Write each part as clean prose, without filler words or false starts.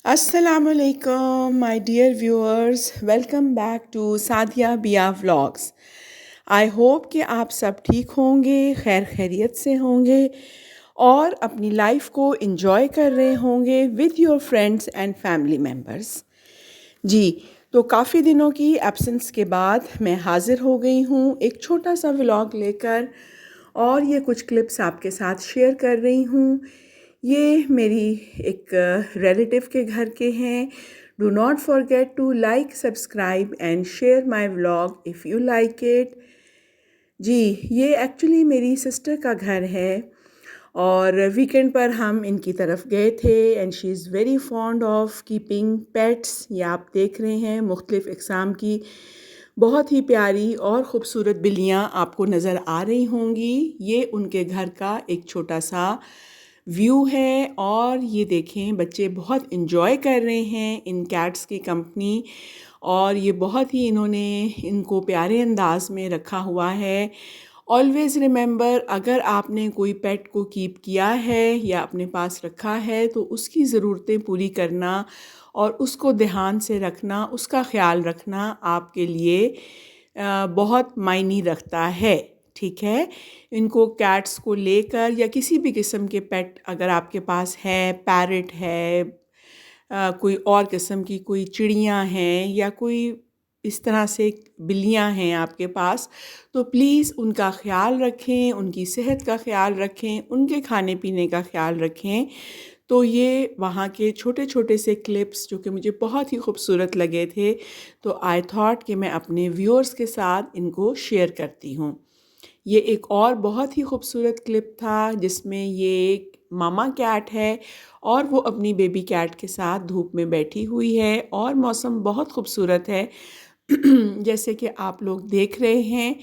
Assalamualaikum, my dear viewers. Welcome back to Sadia बिया vlogs. I hope कि आप सब ठीक होंगे, खैर खैरियत से होंगे और अपनी लाइफ को इंजॉय कर रहे होंगे with your friends and family members. जी, तो काफ़ी दिनों की एब्सेंस के बाद मैं हाज़िर हो गई हूँ एक छोटा सा व्लॉग लेकर, और ये कुछ क्लिप्स आपके साथ शेयर कर रही हूँ। ये मेरी एक रिलेटिव के घर के हैं। Do not forget to like, subscribe and share my vlog if you like it. जी, ये एक्चुअली मेरी सिस्टर का घर है और वीकेंड पर हम इनकी तरफ गए थे and she is very fond of keeping pets. ये आप देख रहे हैं मुख्तलिफ़ इक़साम की बहुत ही प्यारी और ख़ूबसूरत बिल्लियाँ आपको नज़र आ रही होंगी। ये उनके घर का एक छोटा सा व्यू है और ये देखें बच्चे बहुत इन्जॉय कर रहे हैं इन कैट्स की कंपनी, और ये बहुत ही इन्होंने इनको प्यारे अंदाज में रखा हुआ है। ऑलवेज़ रिमेंबर, अगर आपने कोई पेट को कीप किया है या अपने पास रखा है तो उसकी ज़रूरतें पूरी करना और उसको ध्यान से रखना, उसका ख़्याल रखना आपके लिए बहुत मायने रखता है। ठीक है, इनको कैट्स को लेकर या किसी भी किस्म के पेट अगर आपके पास है, पैरट है, कोई और किस्म की कोई चिड़ियाँ हैं या कोई इस तरह से बिल्लियाँ हैं आपके पास, तो प्लीज़ उनका ख़्याल रखें, उनकी सेहत का ख़्याल रखें, उनके खाने पीने का ख़्याल रखें। तो ये वहाँ के छोटे छोटे से क्लिप्स जो कि मुझे बहुत ही खूबसूरत लगे थे, तो आई थॉट कि मैं अपने व्यूअर्स के साथ इनको शेयर करती हूँ। ये एक और बहुत ही खूबसूरत क्लिप था जिसमें ये एक मामा कैट है और वो अपनी बेबी कैट के साथ धूप में बैठी हुई है और मौसम बहुत खूबसूरत है जैसे कि आप लोग देख रहे हैं।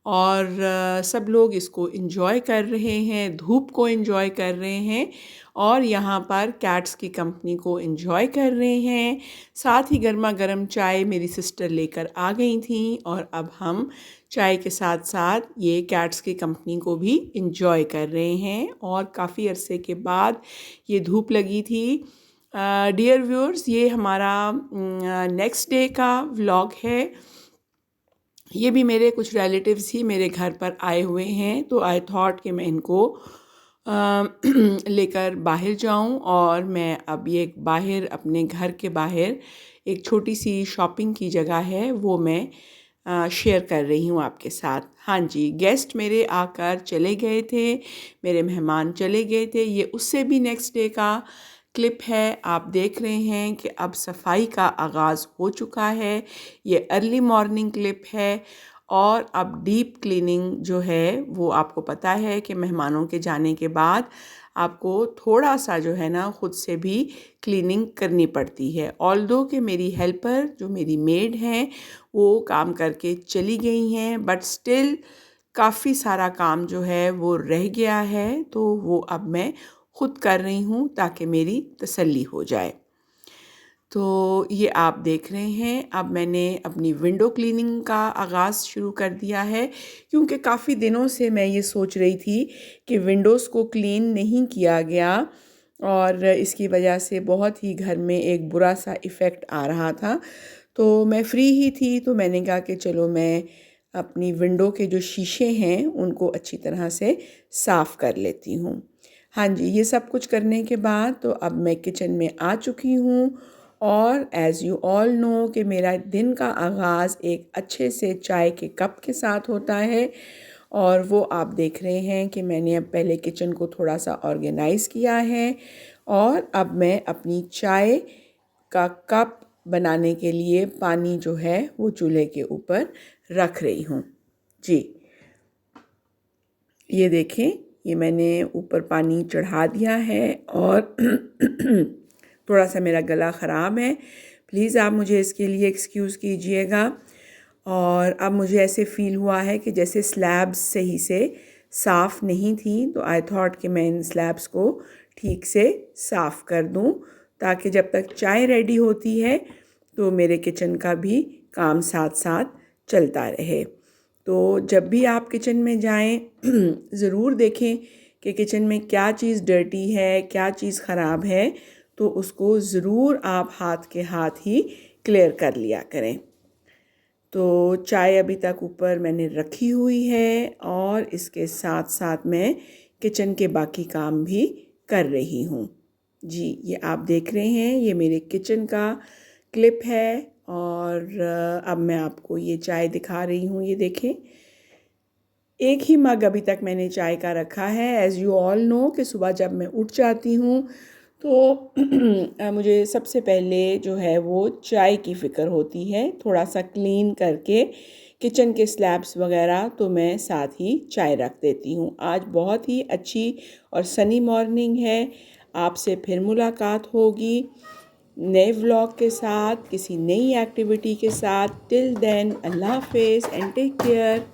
और सब लोग इसको एंजॉय कर रहे हैं, धूप को एंजॉय कर रहे हैं और यहाँ पर कैट्स की कंपनी को एंजॉय कर रहे हैं। साथ ही गर्मा गर्म चाय मेरी सिस्टर लेकर आ गई थी और अब हम चाय के साथ साथ ये कैट्स की कंपनी को भी एंजॉय कर रहे हैं। और काफ़ी अरसे के बाद ये धूप लगी थी। डियर व्यूअर्स, ये हमारा नेक्स्ट डे का व्लॉग है। ये भी मेरे कुछ रिलेटिव्स ही मेरे घर पर आए हुए हैं, तो आई थॉट कि मैं इनको लेकर बाहर जाऊं, और मैं अब ये बाहर अपने घर के बाहर एक छोटी सी शॉपिंग की जगह है वो मैं शेयर कर रही हूँ आपके साथ। हाँ जी, गेस्ट मेरे आकर चले गए थे, मेरे मेहमान चले गए थे। ये उससे भी नेक्स्ट डे का क्लिप है। आप देख रहे हैं कि अब सफाई का आगाज़ हो चुका है। ये अर्ली मॉर्निंग क्लिप है और अब डीप क्लीनिंग जो है वो आपको पता है कि मेहमानों के जाने के बाद आपको थोड़ा सा जो है ना ख़ुद से भी क्लीनिंग करनी पड़ती है। ऑल्दो कि मेरी हेल्पर जो मेरी मेड हैं वो काम करके चली गई हैं, बट स्टिल काफ़ी सारा काम जो है वो रह गया है, तो वो अब मैं ख़ुद कर रही हूँ ताकि मेरी तसल्ली हो जाए। तो ये आप देख रहे हैं, अब मैंने अपनी विंडो क्लीनिंग का आगाज़ शुरू कर दिया है, क्योंकि काफ़ी दिनों से मैं ये सोच रही थी कि विंडोज़ को क्लीन नहीं किया गया और इसकी वजह से बहुत ही घर में एक बुरा सा इफ़ेक्ट आ रहा था। तो मैं फ्री ही थी, तो मैंने कहा कि चलो मैं अपनी विंडो के जो शीशे हैं उनको अच्छी तरह से साफ़ कर लेती हूँ। हाँ जी, ये सब कुछ करने के बाद तो अब मैं किचन में आ चुकी हूँ, और एज़ यू ऑल नो कि मेरा दिन का आगाज़ एक अच्छे से चाय के कप के साथ होता है। और वो आप देख रहे हैं कि मैंने अब पहले किचन को थोड़ा सा ऑर्गेनाइज़ किया है और अब मैं अपनी चाय का कप बनाने के लिए पानी जो है वो चूल्हे के ऊपर रख रही हूँ। जी, ये देखें, ये मैंने ऊपर पानी चढ़ा दिया है और थोड़ा सा मेरा गला ख़राब है, प्लीज़ आप मुझे इसके लिए एक्सक्यूज़ कीजिएगा। और अब मुझे ऐसे फ़ील हुआ है कि जैसे स्लैब्स सही से साफ़ नहीं थी, तो आई थॉट कि मैं इन स्लैब्स को ठीक से साफ़ कर दूं, ताकि जब तक चाय रेडी होती है तो मेरे किचन का भी काम साथ साथ चलता रहे। तो जब भी आप किचन में जाएं ज़रूर देखें कि किचन में क्या चीज़ डर्टी है, क्या चीज़ ख़राब है, तो उसको ज़रूर आप हाथ के हाथ ही क्लियर कर लिया करें। तो चाय अभी तक ऊपर मैंने रखी हुई है और इसके साथ साथ मैं किचन के बाकी काम भी कर रही हूँ। जी, ये आप देख रहे हैं, ये मेरे किचन का क्लिप है और अब मैं आपको ये चाय दिखा रही हूँ। ये देखें, एक ही मग अभी तक मैंने चाय का रखा है। एज़ यू ऑल नो कि सुबह जब मैं उठ जाती हूँ तो मुझे सबसे पहले जो है वो चाय की फ़िक्र होती है। थोड़ा सा क्लीन करके किचन के स्लैब्स वगैरह तो मैं साथ ही चाय रख देती हूँ। आज बहुत ही अच्छी और सनी मॉर्निंग है। आपसे फिर मुलाकात होगी नए व्लॉग के साथ, किसी नई एक्टिविटी के साथ। टिल देन, अल्लाह हाफ़िज़ एंड टेक केयर।